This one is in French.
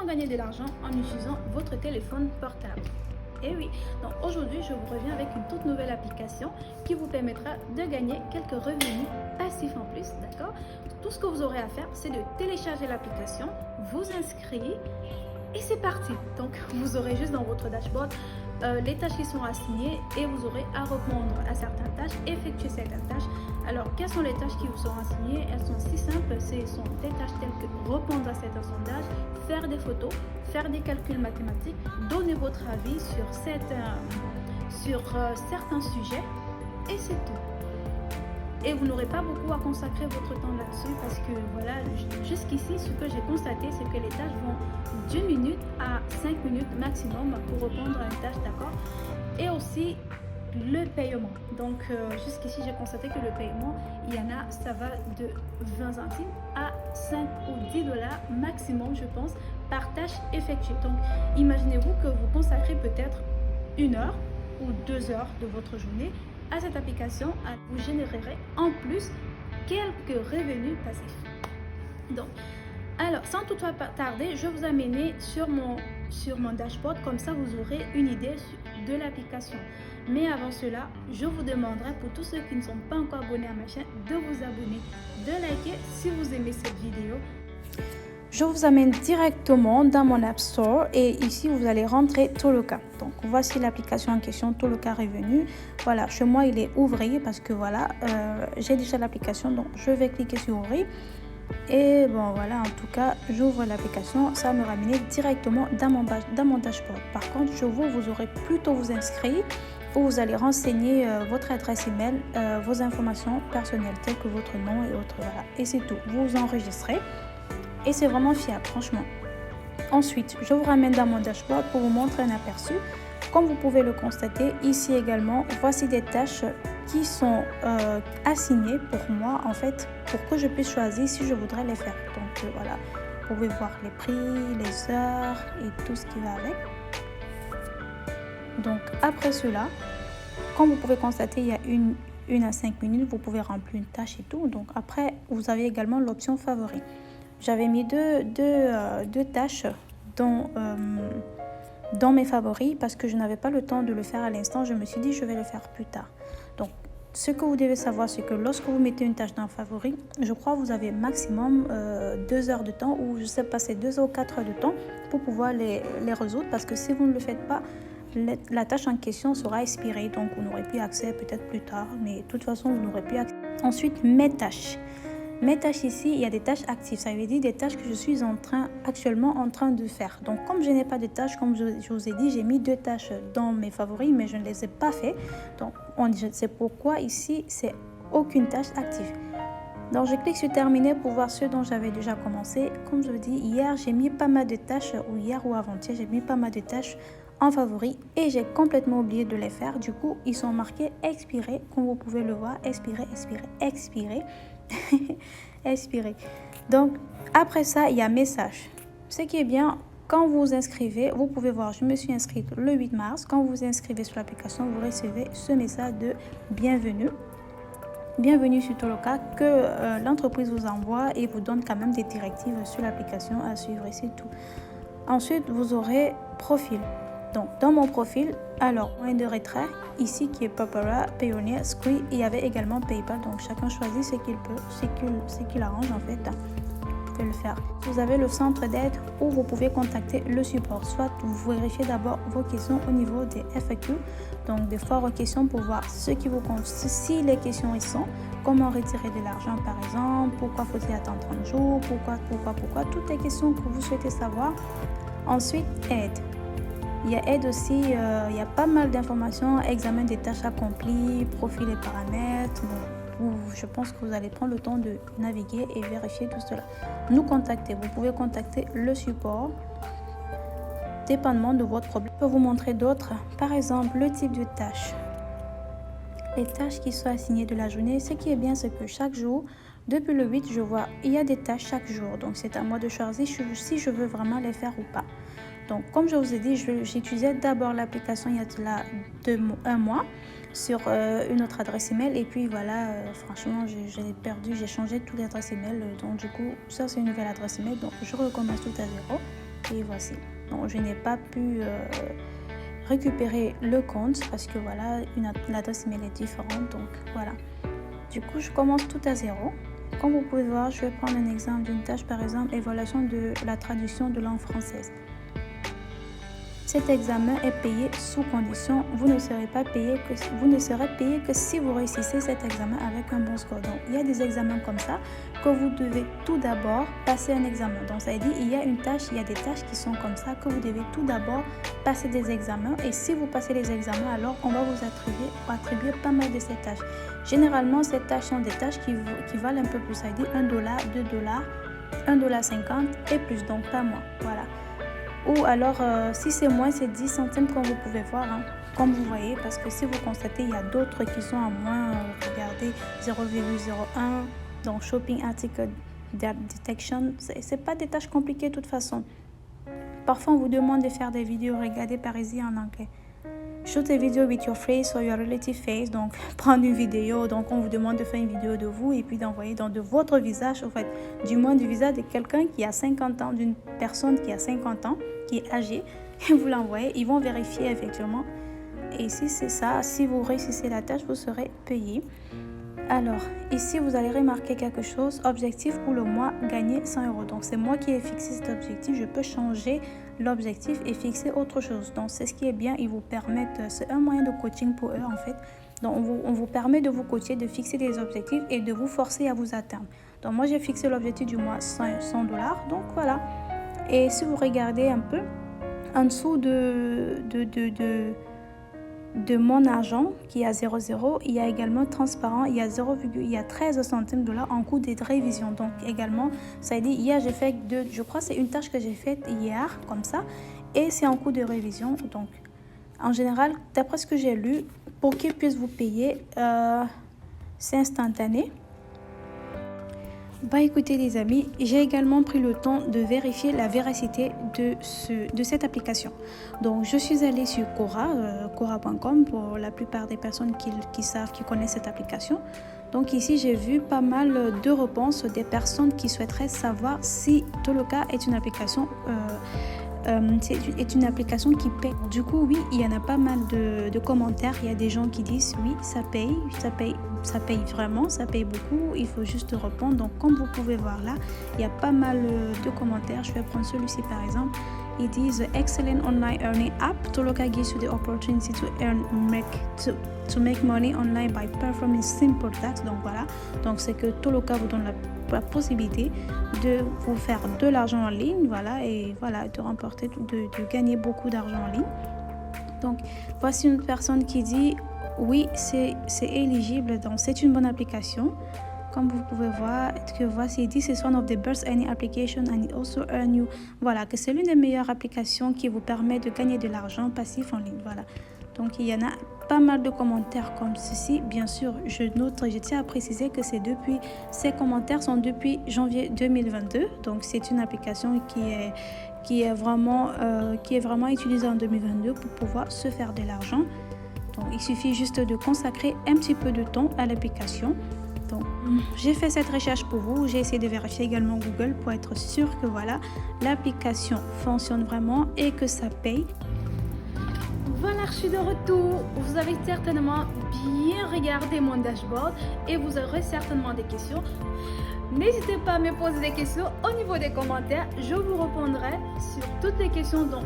gagner de l'argent en utilisant votre téléphone portable. Et oui, donc aujourd'hui je vous reviens avec une toute nouvelle application qui vous permettra de gagner quelques revenus passifs en plus, d'accord? Tout ce que vous aurez à faire, c'est de télécharger l'application, vous inscrire et c'est parti. Donc vous aurez juste dans votre dashboard les tâches qui sont assignées et vous aurez à répondre à certaines tâches, effectuer certaines tâches. Alors quelles sont les tâches qui vous seront assignées? Elles sont si simples, ce sont des tâches telles que répondre à certains sondages, faire des photos, faire des calculs mathématiques, donner votre avis sur certains sujets et c'est tout. Et vous n'aurez pas beaucoup à consacrer votre temps là-dessus parce que voilà, jusqu'ici, ce que j'ai constaté, c'est que les tâches vont d'1 minute à 5 minutes maximum pour répondre à une tâche, d'accord? Et aussi le paiement. Donc jusqu'ici, j'ai constaté que le paiement, il y en a, ça va de 20 centimes à 5 ou 10 dollars maximum, je pense, par tâche effectuée. Donc imaginez-vous que vous consacrez peut-être 1 heure ou 2 heures de votre journée à cette application, vous générerez en plus quelques revenus passifs. Donc, alors sans toutefois tarder, je vais vous amener sur mon dashboard, comme ça vous aurez une idée de l'application. Mais avant cela, je vous demanderai pour tous ceux qui ne sont pas encore abonnés à ma chaîne de vous abonner, de liker si vous aimez cette vidéo. Je vous amène directement dans mon App Store et ici vous allez rentrer Toloka. Donc voici l'application en question, Toloka Revenu. Voilà, chez moi il est ouvert parce que voilà, j'ai déjà l'application, donc je vais cliquer sur ouvrir. Et bon voilà, en tout cas, j'ouvre l'application, ça me ramène directement dans mon dashboard. Par contre, chez vous aurez plutôt vous inscrire où vous allez renseigner votre adresse email, vos informations personnelles telles que votre nom et autres. Voilà, et c'est tout. Vous enregistrez. Et c'est vraiment fiable, franchement. Ensuite, je vous ramène dans mon dashboard pour vous montrer un aperçu. Comme vous pouvez le constater, ici également, voici des tâches qui sont assignées pour moi, en fait, pour que je puisse choisir si je voudrais les faire. Donc voilà, vous pouvez voir les prix, les heures et tout ce qui va avec. Donc après cela, comme vous pouvez constater, il y a une à 5 minutes, vous pouvez remplir une tâche et tout. Donc après, vous avez également l'option favori. J'avais mis deux tâches dans mes favoris parce que je n'avais pas le temps de le faire à l'instant. Je me suis dit je vais le faire plus tard. Donc ce que vous devez savoir, c'est que lorsque vous mettez une tâche dans favori, je crois que vous avez maximum 2 heures de temps ou je sais pas, c'est 2 ou 4 heures de temps pour pouvoir les résoudre parce que si vous ne le faites pas, la tâche en question sera expirée. Donc vous n'aurez plus accès peut-être plus tard, mais de toute façon vous n'aurez plus accès. Ensuite, mes tâches. Mes tâches ici, il y a des tâches actives, ça veut dire des tâches que je suis actuellement en train de faire. Donc comme je n'ai pas de tâches, comme je vous ai dit, j'ai mis 2 tâches dans mes favoris, mais je ne les ai pas fait. Donc c'est pourquoi ici, c'est aucune tâche active. Donc je clique sur terminer pour voir ce dont j'avais déjà commencé. Comme je vous dis, hier j'ai mis pas mal de tâches, ou hier ou avant-hier, j'ai mis pas mal de tâches en favori et j'ai complètement oublié de les faire. Du coup, ils sont marqués expirés, comme vous pouvez le voir, expirer, expirer, expirer. expirer. Donc après ça, il y a message. Ce qui est bien, quand vous vous inscrivez, vous pouvez voir, je me suis inscrite le 8 mars. Quand vous vous inscrivez sur l'application, vous recevez ce message de bienvenue. Bienvenue sur Toloka que l'entreprise vous envoie et vous donne quand même des directives sur l'application à suivre et c'est tout. Ensuite, vous aurez profil. Donc, dans mon profil, alors, moyen de retrait, ici qui est Papara, Payoneer, Squee, il y avait également PayPal. Donc, chacun choisit ce qu'il peut, ce qu'il arrange en fait. Vous pouvez le faire. Vous avez le centre d'aide où vous pouvez contacter le support. Soit vous vérifiez d'abord vos questions au niveau des FAQ, donc des foires aux questions pour voir ce qui vous compte. Si les questions y sont, comment retirer de l'argent par exemple, pourquoi faut-il attendre 30 jours, pourquoi, toutes les questions que vous souhaitez savoir. Ensuite, aide. Il y a aide aussi, il y a pas mal d'informations, examen des tâches accomplies, profil et paramètres. Bon, je pense que vous allez prendre le temps de naviguer et vérifier tout cela. Nous contacter, vous pouvez contacter le support, dépendamment de votre problème. Je peux vous montrer d'autres, par exemple le type de tâches. Les tâches qui sont assignées de la journée, ce qui est bien, c'est que chaque jour, depuis le 8, je vois, il y a des tâches chaque jour. Donc c'est à moi de choisir si je veux vraiment les faire ou pas. Donc, comme je vous ai dit, j'utilisais d'abord l'application il y a de là 1 mois sur une autre adresse email. Et puis voilà, franchement, j'ai changé toute l'adresse email. Donc, du coup, ça, c'est une nouvelle adresse email. Donc, je recommence tout à zéro. et voici. Donc je n'ai pas pu récupérer le compte parce que voilà, l'adresse email est différente, donc voilà. Du coup, je commence tout à zéro. Comme vous pouvez voir, je vais prendre un exemple d'une tâche, par exemple, évaluation de la traduction de langue française. Cet examen est payé sous condition. Vous ne serez payé que si vous réussissez cet examen avec un bon score. Donc, il y a des examens comme ça que vous devez tout d'abord passer un examen. Donc, ça veut dire il y a des tâches qui sont comme ça que vous devez tout d'abord passer des examens. Et si vous passez les examens, alors on va vous attribuer pas mal de ces tâches. Généralement, ces tâches sont des tâches qui valent un peu plus. Ça veut dire $1, $2, $1,50 et plus. Donc, pas moins. Voilà. Ou alors, si c'est moins, c'est 10 centimes comme vous pouvez voir, hein, comme vous voyez. Parce que si vous constatez, il y a d'autres qui sont à moins, regardez, 0,01. Donc, Shopping Article Detection, c'est pas des tâches compliquées de toute façon. Parfois, on vous demande de faire des vidéos, regardez par ici en anglais. Shoot a video with your face or your relative face. Donc, prendre une vidéo. Donc, on vous demande de faire une vidéo de vous et puis d'envoyer de votre visage, en fait, du moins du visage de quelqu'un qui a 50 ans, d'une personne qui a 50 ans, qui est âgée. Et vous l'envoyez. Ils vont vérifier effectivement. Et si c'est ça, si vous réussissez la tâche, vous serez payé. Alors, ici, vous allez remarquer quelque chose. Objectif pour le mois, gagner 100 €. Donc, c'est moi qui ai fixé cet objectif. Je peux changer l'objectif et fixer autre chose. Donc, c'est ce qui est bien. Ils vous permettent, c'est un moyen de coaching pour eux, en fait. Donc, on vous permet de vous coacher, de fixer des objectifs et de vous forcer à vous atteindre. Donc, moi, j'ai fixé l'objectif du mois, 100 $. Donc, voilà. Et si vous regardez un peu, en dessous de mon argent qui est à 0,0, il y a également transparent, il y a 13 centimes de $. En cours de révision. Donc également, ça veut dire hier j'ai fait je crois que c'est une tâche que j'ai faite hier comme ça et c'est en cours de révision. Donc en général, d'après ce que j'ai lu, pour qu'ils puissent vous payer, c'est instantané. Bah écoutez les amis, j'ai également pris le temps de vérifier la véracité de cette application. Donc je suis allée sur Quora.com pour la plupart des personnes qui connaissent cette application. Donc ici j'ai vu pas mal de réponses des personnes qui souhaiteraient savoir si Toloka est une application une application qui paie. Du coup, oui, il y en a pas mal de commentaires. Il y a des gens qui disent oui, ça paye vraiment, ça paye beaucoup. Il faut juste répondre. Donc, comme vous pouvez voir là, il y a pas mal de commentaires. Je vais prendre celui-ci par exemple. Ils disent excellent online earning app. Toloka gives you the opportunity to make money online by performing simple tasks. Donc voilà. Donc c'est que Toloka vous donne la possibilité de vous faire de l'argent en ligne, voilà, et voilà, de remporter, de gagner beaucoup d'argent en ligne. Donc voici une personne qui dit oui, c'est éligible, donc c'est une bonne application. Comme vous pouvez voir, que voici, this is one of the best earning application and it also earn you. Voilà, que c'est l'une des meilleures applications qui vous permet de gagner de l'argent passif en ligne. Voilà. Donc il y en a pas mal de commentaires comme ceci. Bien sûr, je tiens à préciser que ces commentaires sont depuis janvier 2022. Donc c'est une application qui est vraiment utilisée en 2022 pour pouvoir se faire de l'argent. Donc il suffit juste de consacrer un petit peu de temps à l'application. Donc, j'ai fait cette recherche pour vous. J'ai essayé de vérifier également Google pour être sûr que voilà, l'application fonctionne vraiment et que ça paye. Voilà, je suis de retour. Vous avez certainement bien regardé mon dashboard et vous aurez certainement des questions. N'hésitez pas à me poser des questions au niveau des commentaires. Je vous répondrai sur toutes les questions dont